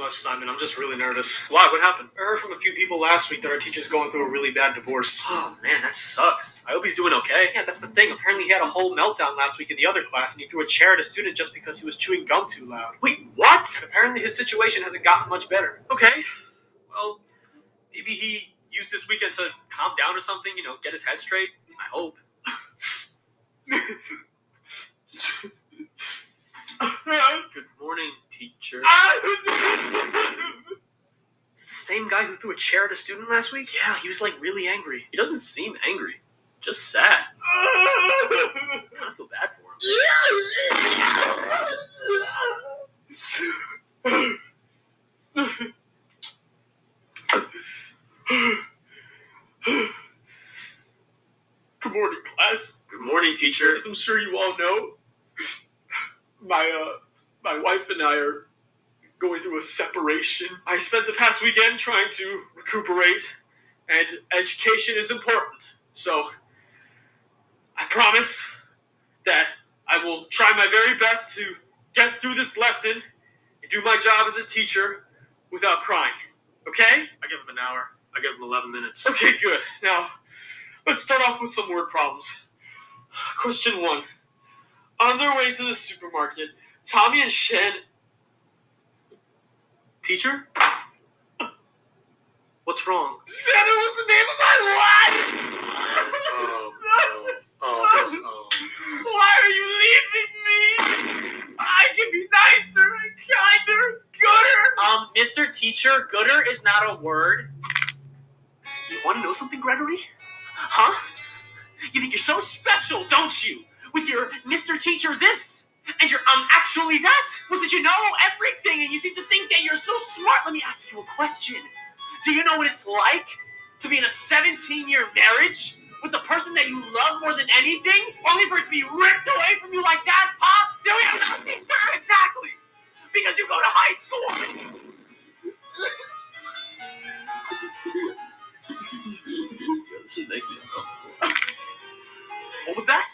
much, Simon. I'm just really nervous. Why? What happened? I heard from a few people last week that our teacher's going through a really bad divorce. Oh, man, that sucks. I hope he's doing okay. Yeah, that's the thing. Apparently he had a whole meltdown last week in the other class, and he threw a chair at a student just because he was chewing gum too loud. Wait, what? And apparently his situation hasn't gotten much better. Okay. Well, maybe he used this weekend to calm down or something, get his head straight. I hope. Good morning, teacher. It's the same guy who threw a chair at a student last week? Yeah, he was really angry. He doesn't seem angry. Just sad. I kind of feel bad for him. Good morning, class. Good morning, teacher. As I'm sure you all know, my wife and I are going through a separation. I spent the past weekend trying to recuperate, and education is important. So, I promise that I will try my very best to get through this lesson and do my job as a teacher without crying. Okay? I give him an hour. I give him 11 minutes. Okay, good. Now, let's start off with some word problems. Question 1. On their way to the supermarket, Tommy and Shen... Teacher? What's wrong? Shannon was the name of my life! Why are you leaving me? I can be nicer and kinder, gooder. Mr. Teacher, gooder is not a word. You want to know something, Gregory? Huh? You think you're so special, don't you? With your Mr. Teacher this, and your actually that? Was it you know everything, and you seem to think that you're so smart? Let me ask you a question. Do you know what it's like to be in a 17-year marriage with the person that you love more than anything, only for it to be ripped away from you like that, huh? Do you know, teacher? Exactly. Because you go to high school. This is making me uncomfortable. What was that?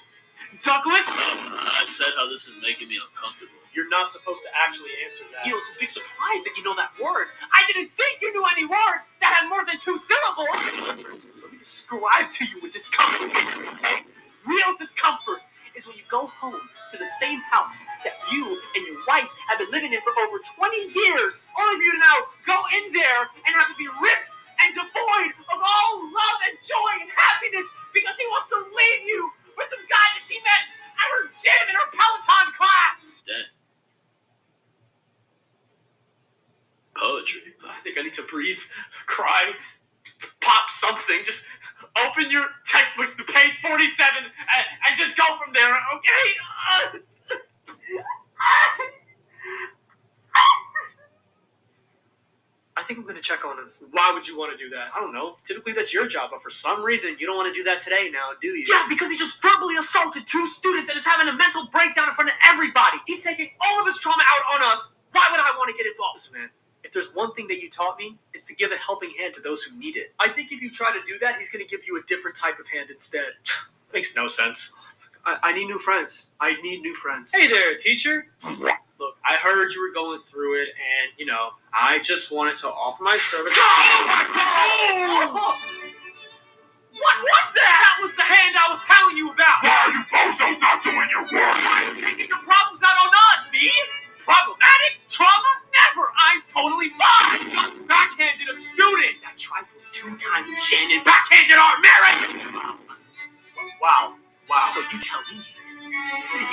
Douglas? I said how this is making me uncomfortable. You're not supposed to actually answer that. It's a big surprise that you know that word. I didn't think you knew any word that had more than 2 syllables. That's racist. Let me describe to you what discomfort is, okay? Real discomfort is when you go home to the same house that you and your wife have been living in for over 20 years, only for you to now go in there and have to be ripped and devoid of all love and joy and happiness because he wants to leave you for some guy that she met at her gym in her Peloton class. Dang. Poetry. I think I need to breathe, cry, pop something. Just open your textbooks to page 47 and just go from there, okay? I think I'm going to check on him. Why would you want to do that? I don't know. Typically that's your job, but for some reason you don't want to do that today now, do you? Yeah, because he just verbally assaulted 2 students and is having a mental breakdown in front of everybody. He's taking all of his trauma out on us. Why would I want to get involved? Listen, man. If there's one thing that you taught me, it's to give a helping hand to those who need it. I think if you try to do that, he's going to give you a different type of hand instead. Makes no sense. I need new friends. I need new friends. Hey there, teacher. Look, I heard you were going through it, and, I just wanted to offer my service. Oh my God! What was that? That was the hand I was telling you about. Why are you bozos not doing your work? Why are you taking your problems out on us? Me? Problematic? Trauma? Never. I'm totally fine. Just backhanded a student. That's trifling 2 times Shannon backhanded our marriage. Wow. So you tell me,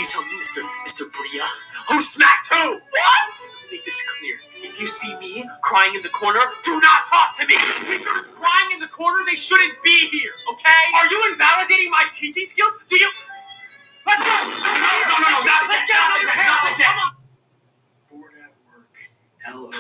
Mr. Bria, who smacked who? What? Make this clear. If you see me crying in the corner, do not talk to me. If teachers crying in the corner, they shouldn't be here, okay? Are you invalidating my teaching skills? Do you... Let's go! No, not let's get out of your hair! Come on! Bored at work. Hello.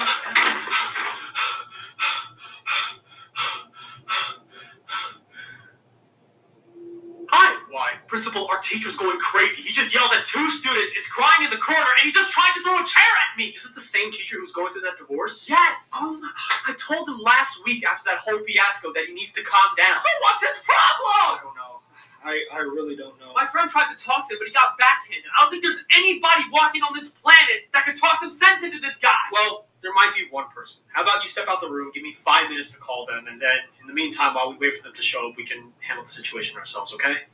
Hi. Why? Principal, our teacher's going crazy. He just yelled at 2 students, is crying in the corner, and he just tried to throw a chair at me. Is this the same teacher who's going through that divorce? Yes! I told him last week after that whole fiasco that he needs to calm down. So what's his I problem? don't know. I really don't know. My friend tried to talk to him, but he got backhanded. I don't think there's anybody walking on this planet that could talk some sense into this guy. Well, there might be one person. How about you step out the room, give me 5 minutes to call them, and then in the meantime, while we wait for them to show up, we can handle the situation ourselves, okay?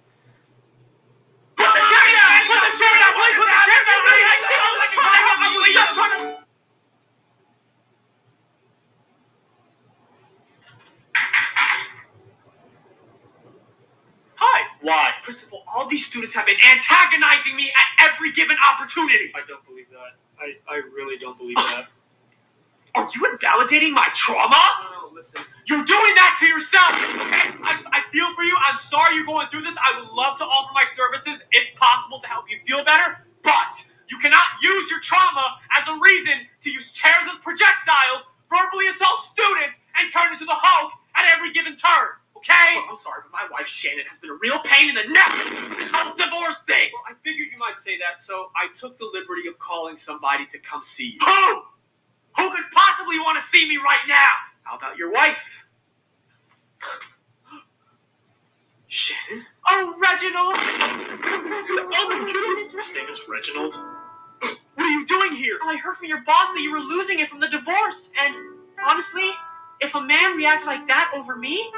Put the chair down! Put the chair down! Please put the chair down! I'm just trying to... Hi. Why? Principal, all these students have been antagonizing me at every given opportunity. I don't believe that. I really don't believe that. Are you invalidating my trauma? No, listen. You're doing that to yourself, okay? I feel for you. I'm sorry you're going through this. I would love to offer my services, if possible, to help you feel better. But you cannot use your trauma as a reason to use chairs as projectiles, verbally assault students, and turn into the Hulk at every given turn. Okay? Well, I'm sorry, but my wife Shannon has been a real pain in the neck with this whole divorce thing. Well, I figured you might say that, so I took the liberty of calling somebody to come see you. Who? Who could possibly want to see me right now? How about your wife? Shannon? Oh, Reginald! Oh my goodness! His name is Reginald. What are you doing here? I heard from your boss that you were losing it from the divorce, and honestly, if a man reacts like that over me,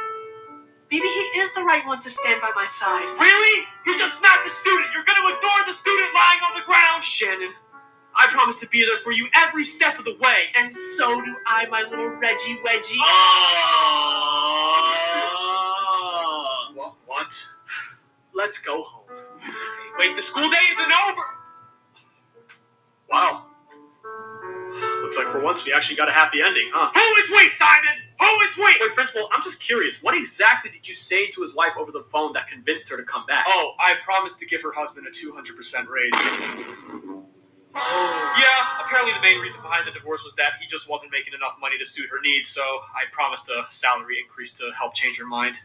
maybe he is the right one to stand by my side. Really? You just smacked the student! You're gonna ignore the student lying on the ground! Shannon, I promise to be there for you every step of the way. And so do I, my little Reggie Wedgie. What? Let's go home. Wait, the school day isn't over! Wow. Looks like for once we actually got a happy ending, huh? Who is we, Simon? Who is we? Wait, Principal, I'm just curious. What exactly did you say to his wife over the phone that convinced her to come back? Oh, I promised to give her husband a 200% raise. Yeah, apparently the main reason behind the divorce was that he just wasn't making enough money to suit her needs, so I promised a salary increase to help change her mind.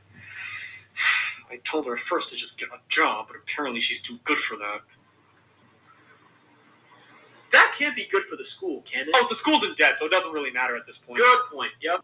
I told her at first to just get a job, but apparently she's too good for that. That can't be good for the school, can it? Oh, the school's in debt, so it doesn't really matter at this point. Good point, yep.